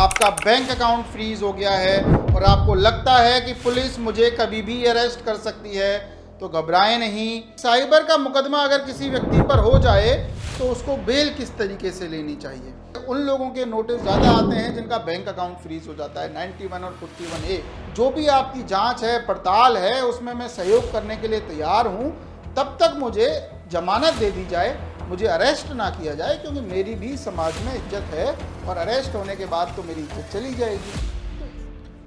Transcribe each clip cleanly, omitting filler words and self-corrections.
आपका bank account freeze हो गया है और आपको लगता है कि पुलिस मुझे कभी भी अरेस्ट कर सकती है, तो घबराएं नहीं। साइबर का मुकदमा अगर किसी व्यक्ति पर हो जाए तो उसको बेल किस तरीके से लेनी चाहिए। उन लोगों के नोटिस ज़्यादा आते हैं जिनका बैंक अकाउंट फ्रीज हो जाता है। 91 और 41A जो भी आपकी जांच है, पड़ताल है, उसमें मैं सहयोग करने के लिए तैयार हूं। तब तक मुझे जमानत दे दी जाए, मुझे अरेस्ट ना किया जाए, क्योंकि मेरी भी समाज में इज्जत है और अरेस्ट होने के बाद तो मेरी इज्जत चली जाएगी।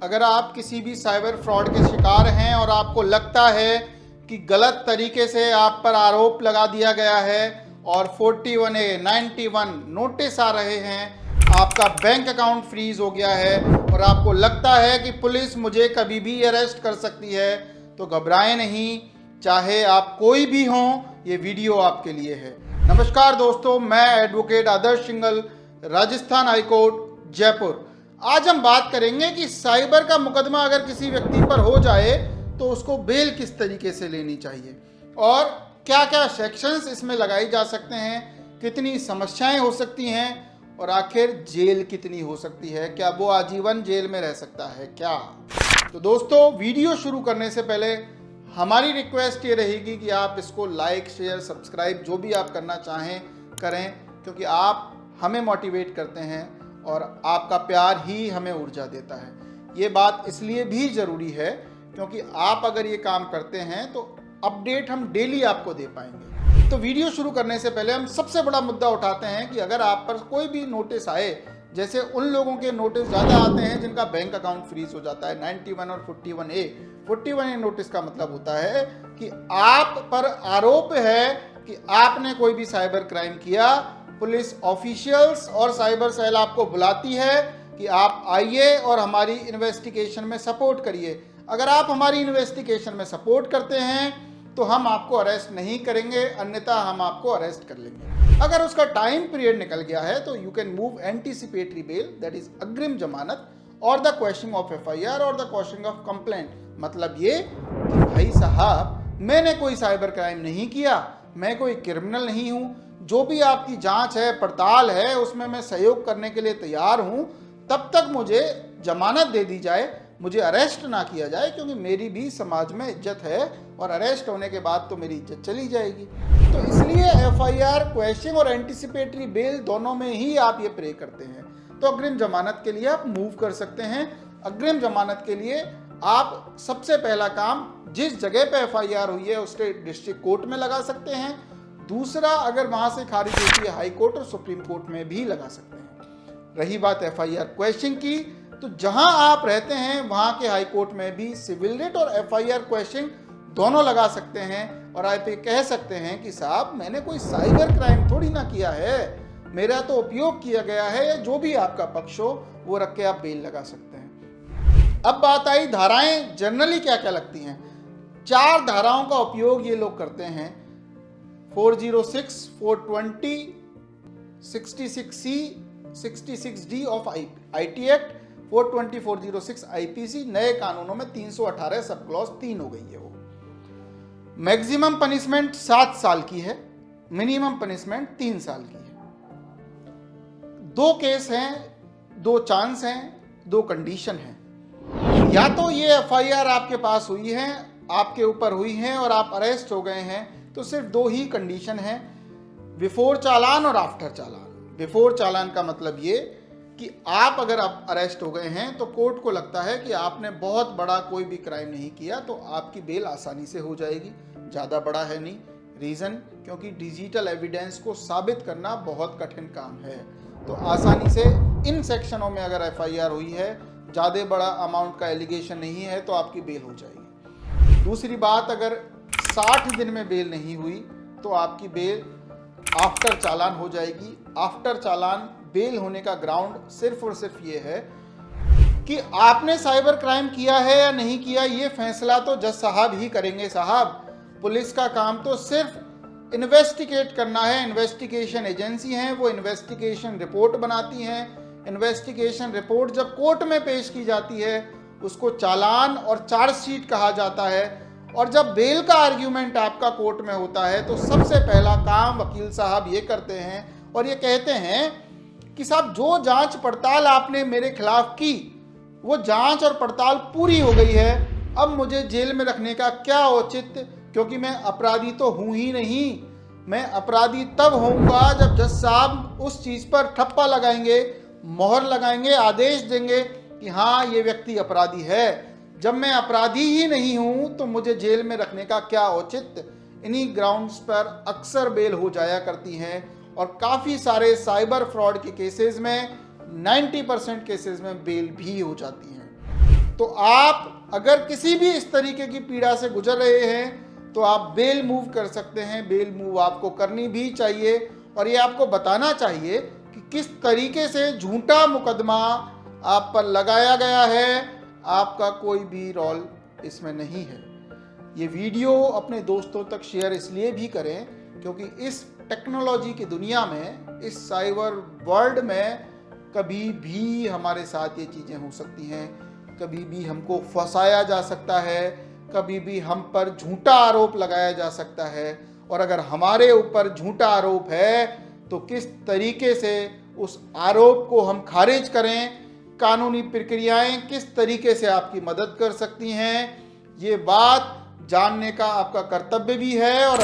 अगर आप किसी भी साइबर फ्रॉड के शिकार हैं और आपको लगता है कि गलत तरीके से आप पर आरोप लगा दिया गया है और 41A 91 नोटिस आ रहे हैं, आपका बैंक अकाउंट फ्रीज हो गया है और आपको लगता है कि पुलिस मुझे कभी भी अरेस्ट कर सकती है, तो घबराएं नहीं। चाहे आप कोई भी हों, ये वीडियो आपके लिए है। नमस्कार दोस्तों, मैं एडवोकेट आदर्श सिंघल, राजस्थान हाईकोर्ट जयपुर। आज हम बात करेंगे कि साइबर का मुकदमा अगर किसी व्यक्ति पर हो जाए तो उसको बेल किस तरीके से लेनी चाहिए और क्या क्या सेक्शंस इसमें लगाए जा सकते हैं, कितनी समस्याएं हो सकती हैं और आखिर जेल कितनी हो सकती है, क्या वो आजीवन जेल में रह सकता है क्या। तो दोस्तों, वीडियो शुरू करने से पहले हमारी रिक्वेस्ट ये रहेगी कि आप इसको लाइक, शेयर, सब्सक्राइब जो भी आप करना चाहें करें, क्योंकि आप हमें मोटिवेट करते हैं और आपका प्यार ही हमें ऊर्जा देता है। ये बात इसलिए भी ज़रूरी है क्योंकि आप अगर ये काम करते हैं तो अपडेट हम डेली आपको दे पाएंगे। तो वीडियो शुरू करने से पहले हम सबसे बड़ा मुद्दा उठाते हैं कि अगर आप पर कोई भी नोटिस आए, जैसे उन लोगों के नोटिस ज़्यादा आते हैं जिनका बैंक अकाउंट फ्रीज हो जाता है। 91 और 41A 41A नोटिस का मतलब होता है कि आप पर आरोप है कि आपने कोई भी साइबर क्राइम किया। पुलिस ऑफिशियल्स और साइबर सेल आपको बुलाती है कि आप आइए और हमारी इन्वेस्टिगेशन में सपोर्ट करिए। अगर आप हमारी इन्वेस्टिगेशन में सपोर्ट करते हैं तो हम आपको अरेस्ट नहीं करेंगे, अन्यथा हम आपको अरेस्ट कर लेंगे। अगर उसका टाइम पीरियड निकल गया है तो you can move anticipatory bail, that is अग्रिम जमानत, और द क्वेश्चन ऑफ FIR और द क्वेश्चन ऑफ कंप्लेंट। मतलब ये कि भाई साहब, मैंने कोई साइबर क्राइम नहीं किया, मैं कोई क्रिमिनल नहीं हूं, जो भी आपकी जांच है, पड़ताल है, उसमें मैं सहयोग करने के लिए तैयार हूं। तब तक मुझे जमानत दे दी जाए, मुझे अरेस्ट ना किया जाए, क्योंकि मेरी भी समाज में इज्जत है और अरेस्ट होने के बाद तो मेरी इज्जत चली जाएगी। तो इसलिए FIR, क्वेश्चन और एंटीसिपेटरी बेल दोनों में ही आप ये प्रे करते हैं। तो अग्रिम जमानत के लिए आप मूव कर सकते हैं। अग्रिम जमानत के लिए आप सबसे पहला काम, जिस जगह पे FIR हुई है उसके डिस्ट्रिक्ट कोर्ट में लगा सकते हैं। दूसरा, अगर वहां से खारिज होती है हाई कोर्ट और सुप्रीम कोर्ट में भी लगा सकते हैं। रही बात FIR क्वेश्चन की, तो जहां आप रहते हैं वहां के हाई कोर्ट में भी सिविल रिट और FIR क्वेश्चन दोनों लगा सकते हैं और आप ये कह सकते हैं कि साहब, मैंने कोई साइबर क्राइम थोड़ी ना किया है, मेरा तो उपयोग किया गया है, या जो भी आपका पक्ष हो वो रख के आप बेल लगा सकते हैं। अब बात आई धाराएं जनरली क्या क्या लगती हैं। 4 धाराओं का उपयोग ये लोग करते हैं: 406, 420, 66C, 66D of IT act, 420, 406 IPC। नए कानूनों में 318 सब क्लॉज 3 हो गई है। वो मैक्सिमम पनिशमेंट 7 साल की है, मिनिमम पनिशमेंट 3 साल की है। 2 केस हैं, 2 चांस हैं, 2 कंडीशन हैं। या तो ये FIR आपके पास हुई है, आपके ऊपर हुई है और आप अरेस्ट हो गए हैं, तो सिर्फ 2 ही कंडीशन है, बिफोर चालान और आफ्टर चालान। बिफोर चालान का मतलब ये कि आप अगर आप अरेस्ट हो गए हैं तो कोर्ट को लगता है कि आपने बहुत बड़ा कोई भी क्राइम नहीं किया, तो आपकी बेल आसानी से हो जाएगी। ज़्यादा बड़ा है नहीं। रीज़न, क्योंकि डिजिटल एविडेंस को साबित करना बहुत कठिन काम है, तो आसानी से इन सेक्शनों में अगर FIR हुई है, ज़्यादा बड़ा अमाउंट का एलिगेशन नहीं है, तो आपकी बेल हो जाएगी। दूसरी बात, अगर 60 दिन में बेल नहीं हुई तो आपकी बेल आफ्टर चालान हो जाएगी। आफ्टर चालान बेल होने का ग्राउंड सिर्फ और सिर्फ ये है कि आपने साइबर क्राइम किया है या नहीं किया, ये फैसला तो जज साहब ही करेंगे। साहब, पुलिस का काम तो सिर्फ इन्वेस्टिगेट करना है। इन्वेस्टिगेशन एजेंसी हैं, वो इन्वेस्टिगेशन रिपोर्ट बनाती हैं। इन्वेस्टिगेशन रिपोर्ट जब कोर्ट में पेश की जाती है उसको चालान और चार्जशीट कहा जाता है, और जब बेल का आर्ग्यूमेंट आपका कोर्ट में होता है तो सबसे पहला काम वकील साहब ये करते हैं और ये कहते हैं कि साहब जो जांच पड़ताल आपने मेरे खिलाफ की वो जांच और पड़ताल पूरी हो गई है, अब मुझे जेल में रखने का क्या औचित्य, क्योंकि मैं अपराधी तो हूं ही नहीं। मैं अपराधी तब होऊंगा जब जज साहब उस चीज़ पर ठप्पा लगाएंगे, मोहर लगाएंगे, आदेश देंगे कि हाँ ये व्यक्ति अपराधी है। जब मैं अपराधी ही नहीं हूं तो मुझे जेल में रखने का क्या औचित्य। इन्हीं ग्राउंड्स पर अक्सर बेल हो जाया करती हैं और काफ़ी सारे साइबर फ्रॉड के केसेस में 90% केसेस में बेल भी हो जाती हैं। तो आप अगर किसी भी इस तरीके की पीड़ा से गुजर रहे हैं तो आप बेल मूव कर सकते हैं। बेल मूव आपको करनी भी चाहिए और ये आपको बताना चाहिए कि किस तरीके से झूठा मुकदमा आप पर लगाया गया है, आपका कोई भी रोल इसमें नहीं है। ये वीडियो अपने दोस्तों तक शेयर इसलिए भी करें क्योंकि इस टेक्नोलॉजी की दुनिया में, इस साइबर वर्ल्ड में कभी भी हमारे साथ ये चीज़ें हो सकती हैं। कभी भी हमको फंसाया जा सकता है, कभी भी हम पर झूठा आरोप लगाया जा सकता है। और अगर हमारे ऊपर झूठा आरोप है तो किस तरीके से उस आरोप को हम खारिज करें, कानूनी प्रक्रियाएं किस तरीके से आपकी मदद कर सकती हैं, ये बात जानने का आपका कर्तव्य भी है। और